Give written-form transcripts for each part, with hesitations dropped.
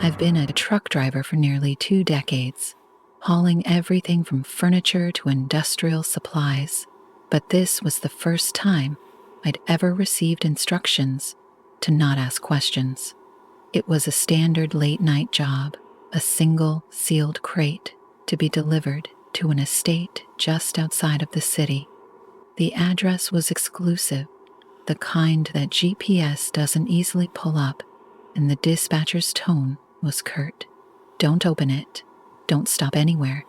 I've been a truck driver for nearly 2 decades, hauling everything from furniture to industrial supplies, but this was the first time I'd ever received instructions to not ask questions. It was a standard late-night job, a single sealed crate to be delivered to an estate just outside of the city. The address was exclusive, the kind that GPS doesn't easily pull up, and the dispatcher's tone was curt. Don't open it. Don't stop anywhere.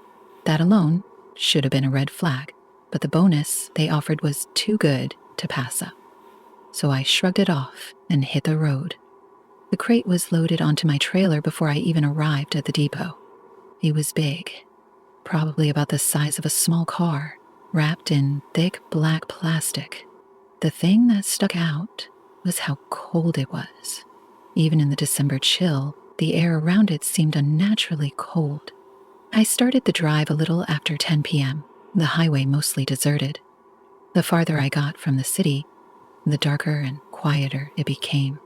That alone should have been a red flag, but the bonus they offered was too good to pass up. So I shrugged it off and hit the road. The crate was loaded onto my trailer before I even arrived at the depot. It was big, probably about the size of a small car, wrapped in thick black plastic. The thing that stuck out was how cold it was. Even in the December chill, the air around it seemed unnaturally cold. I started the drive a little after 10 p.m., the highway mostly deserted. The farther I got from the city, the darker and quieter it became.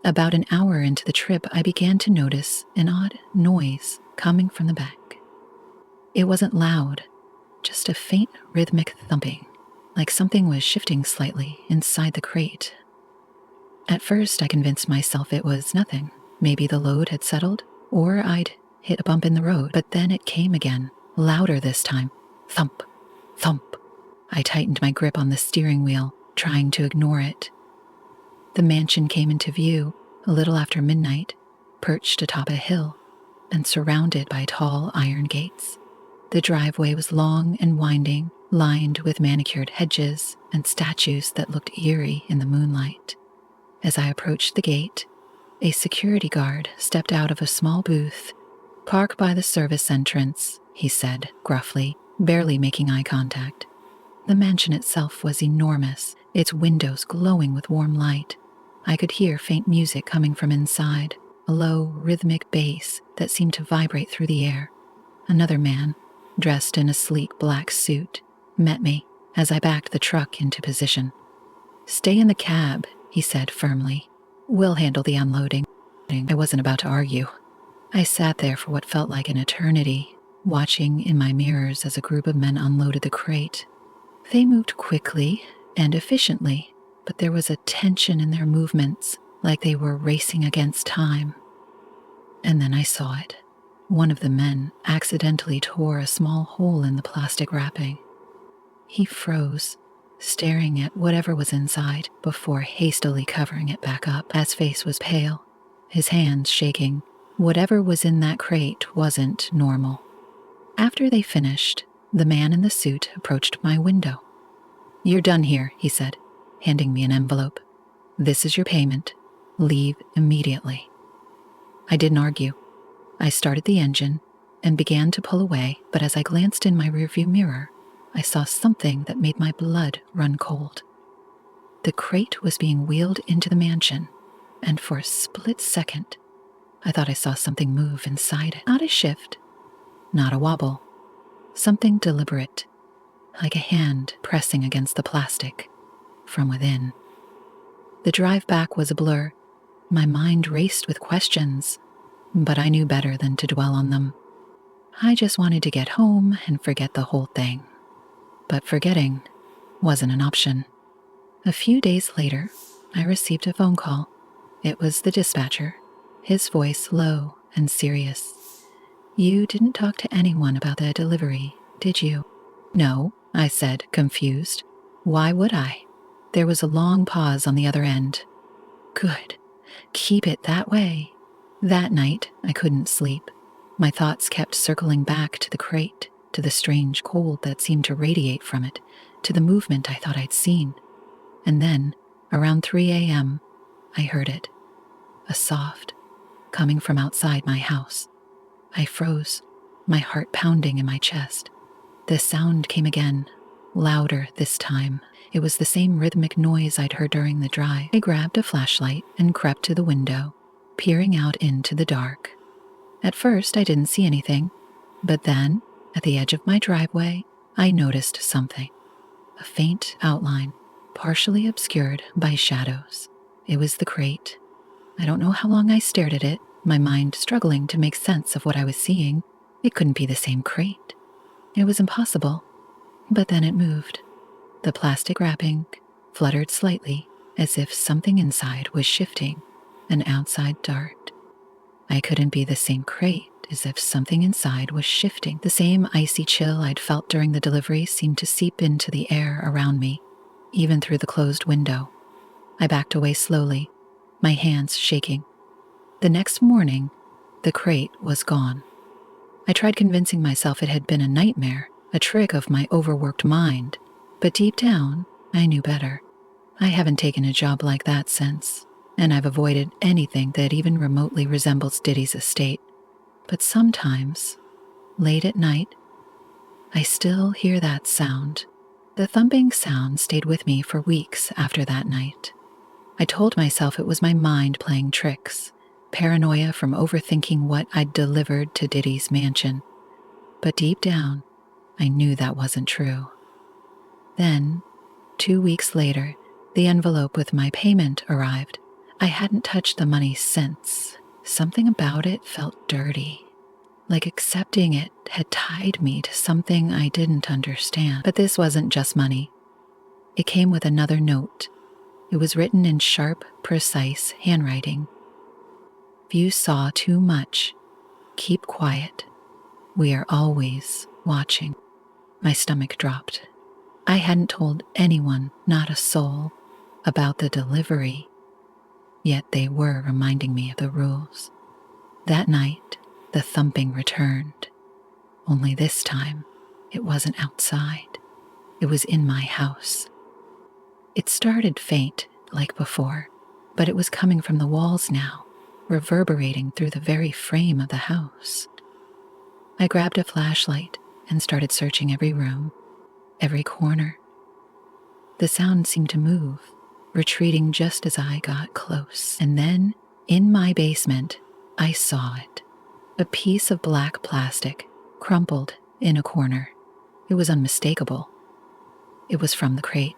About an hour into the trip, I began to notice an odd noise coming from the back. It wasn't loud, just a faint rhythmic thumping, like something was shifting slightly inside the crate. At first, I convinced myself it was nothing. Maybe the load had settled, or I'd hit a bump in the road, but then it came again, louder this time. Thump, thump. I tightened my grip on the steering wheel, trying to ignore it. The mansion came into view a little after midnight, perched atop a hill and surrounded by tall iron gates. The driveway was long and winding, lined with manicured hedges and statues that looked eerie in the moonlight. As I approached the gate, a security guard stepped out of a small booth. "Park by the service entrance," he said gruffly, barely making eye contact. The mansion itself was enormous, its windows glowing with warm light. I could hear faint music coming from inside, a low, rhythmic bass that seemed to vibrate through the air. Another man, dressed in a sleek black suit, met me as I backed the truck into position. "Stay in the cab," he said firmly. "We'll handle the unloading." I wasn't about to argue. I sat there for what felt like an eternity, watching in my mirrors as a group of men unloaded the crate. They moved quickly and efficiently, but there was a tension in their movements, like they were racing against time. And then I saw it. One of the men accidentally tore a small hole in the plastic wrapping. He froze, staring at whatever was inside before hastily covering it back up. His face was pale, his hands shaking. Whatever was in that crate wasn't normal. After they finished, the man in the suit approached my window. "You're done here," he said, handing me an envelope. "This is your payment. Leave immediately." I didn't argue. I started the engine and began to pull away, but as I glanced in my rearview mirror, I saw something that made my blood run cold. The crate was being wheeled into the mansion, and for a split second, I thought I saw something move inside it. Not a shift, not a wobble, something deliberate, like a hand pressing against the plastic from within. The drive back was a blur. My mind raced with questions, but I knew better than to dwell on them. I just wanted to get home and forget the whole thing. But forgetting wasn't an option. A few days later, I received a phone call. It was the dispatcher, his voice low and serious. "You didn't talk to anyone about the delivery, did you?" "No," I said, confused. "Why would I?" There was a long pause on the other end. "Good. Keep it that way." That night, I couldn't sleep. My thoughts kept circling back to the crate, to the strange cold that seemed to radiate from it, to the movement I thought I'd seen. And then, around 3 a.m., I heard it. A soft, coming from outside my house. I froze, my heart pounding in my chest. The sound came again, louder this time. It was the same rhythmic noise I'd heard during the drive. I grabbed a flashlight and crept to the window, peering out into the dark. At first, I didn't see anything, but then, at the edge of my driveway, I noticed something. A faint outline, partially obscured by shadows. It was the crate. I don't know how long I stared at it, my mind struggling to make sense of what I was seeing. It couldn't be the same crate. It was impossible. But then it moved. The plastic wrapping fluttered slightly, as if something inside was shifting, an outside dart. I couldn't be the same crate, as if something inside was shifting. The same icy chill I'd felt during the delivery seemed to seep into the air around me, even through the closed window. I backed away slowly, my hands shaking. The next morning, the crate was gone. I tried convincing myself it had been a nightmare, a trick of my overworked mind, but deep down, I knew better. I haven't taken a job like that since, and I've avoided anything that even remotely resembles Diddy's estate. But sometimes, late at night, I still hear that sound. The thumping sound stayed with me for weeks after that night. I told myself it was my mind playing tricks, paranoia from overthinking what I'd delivered to Diddy's mansion. But deep down, I knew that wasn't true. Then, 2 weeks later, the envelope with my payment arrived. I hadn't touched the money since. Something about it felt dirty, like accepting it had tied me to something I didn't understand. But this wasn't just money. It came with another note. It was written in sharp, precise handwriting. If you saw too much, keep quiet. We are always watching. My stomach dropped. I hadn't told anyone, not a soul, about the delivery, yet they were reminding me of the rules. That night, the thumping returned. Only this time, it wasn't outside. It was in my house. It started faint, like before, but it was coming from the walls now, reverberating through the very frame of the house. I grabbed a flashlight and started searching every room, every corner. The sound seemed to move, retreating just as I got close. And then, in my basement, I saw it. A piece of black plastic, crumpled in a corner. It was unmistakable. It was from the crate.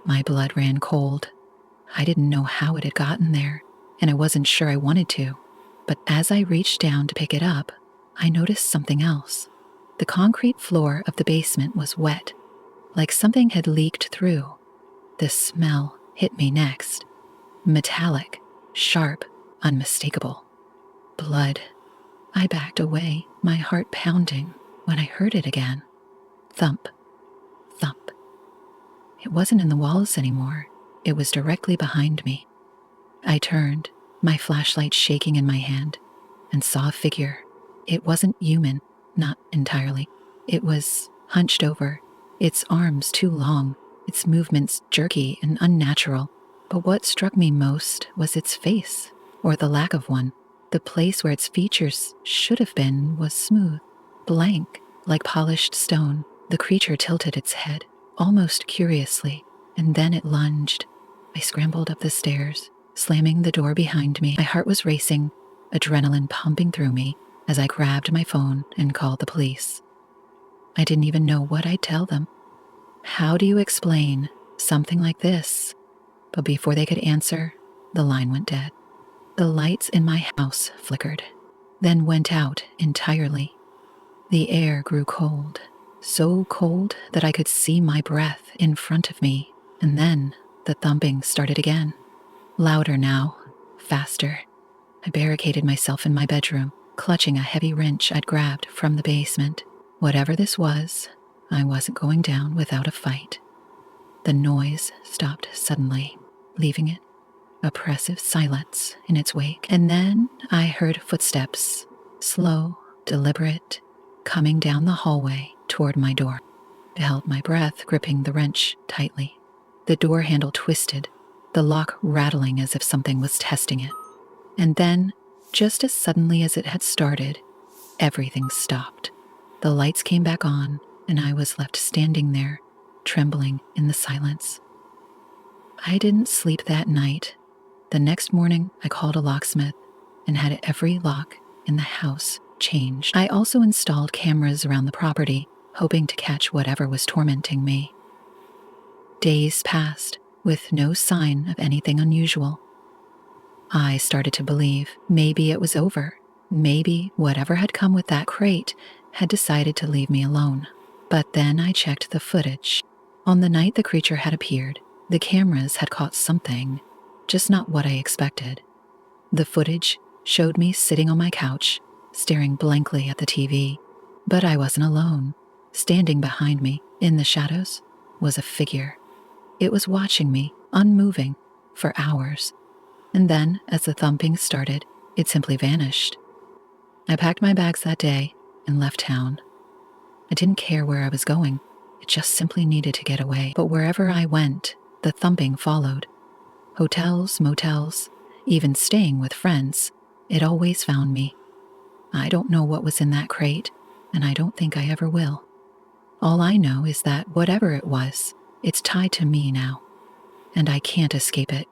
My blood ran cold. I didn't know how it had gotten there, and I wasn't sure I wanted to. But as I reached down to pick it up, I noticed something else. The concrete floor of the basement was wet, like something had leaked through. The smell hit me next. Metallic, sharp, unmistakable. Blood. I backed away, my heart pounding, when I heard it again. Thump, thump. It wasn't in the walls anymore. It was directly behind me. I turned, my flashlight shaking in my hand, and saw a figure. It wasn't human, not entirely. It was hunched over, its arms too long, its movements jerky and unnatural. But what struck me most was its face, or the lack of one. The place where its features should have been was smooth, blank, like polished stone. The creature tilted its head, almost curiously, and then it lunged. I scrambled up the stairs, slamming the door behind me. My heart was racing, adrenaline pumping through me as I grabbed my phone and called the police. I didn't even know what I'd tell them. How do you explain something like this? But before they could answer, the line went dead. The lights in my house flickered, then went out entirely. The air grew cold, so cold that I could see my breath in front of me, and then the thumping started again. Louder now, faster. I barricaded myself in my bedroom, clutching a heavy wrench I'd grabbed from the basement. Whatever this was, I wasn't going down without a fight. The noise stopped suddenly, leaving it oppressive silence in its wake. And then I heard footsteps, slow, deliberate, coming down the hallway toward my door. I held my breath, gripping the wrench tightly. The door handle twisted, the lock rattling as if something was testing it. And then, just as suddenly as it had started, everything stopped. The lights came back on, and I was left standing there, trembling in the silence. I didn't sleep that night. The next morning, I called a locksmith and had every lock in the house changed. I also installed cameras around the property, hoping to catch whatever was tormenting me. Days passed with no sign of anything unusual. I started to believe maybe it was over. Maybe whatever had come with that crate had decided to leave me alone. But then I checked the footage. On the night the creature had appeared, the cameras had caught something, just not what I expected. The footage showed me sitting on my couch, staring blankly at the TV. But I wasn't alone. Standing behind me, in the shadows, was a figure. It was watching me, unmoving, for hours. And then, as the thumping started, it simply vanished. I packed my bags that day and left town. I didn't care where I was going. It just simply needed to get away. But wherever I went, the thumping followed. Hotels, motels, even staying with friends, it always found me. I don't know what was in that crate, and I don't think I ever will. All I know is that whatever it was, it's tied to me now, and I can't escape it.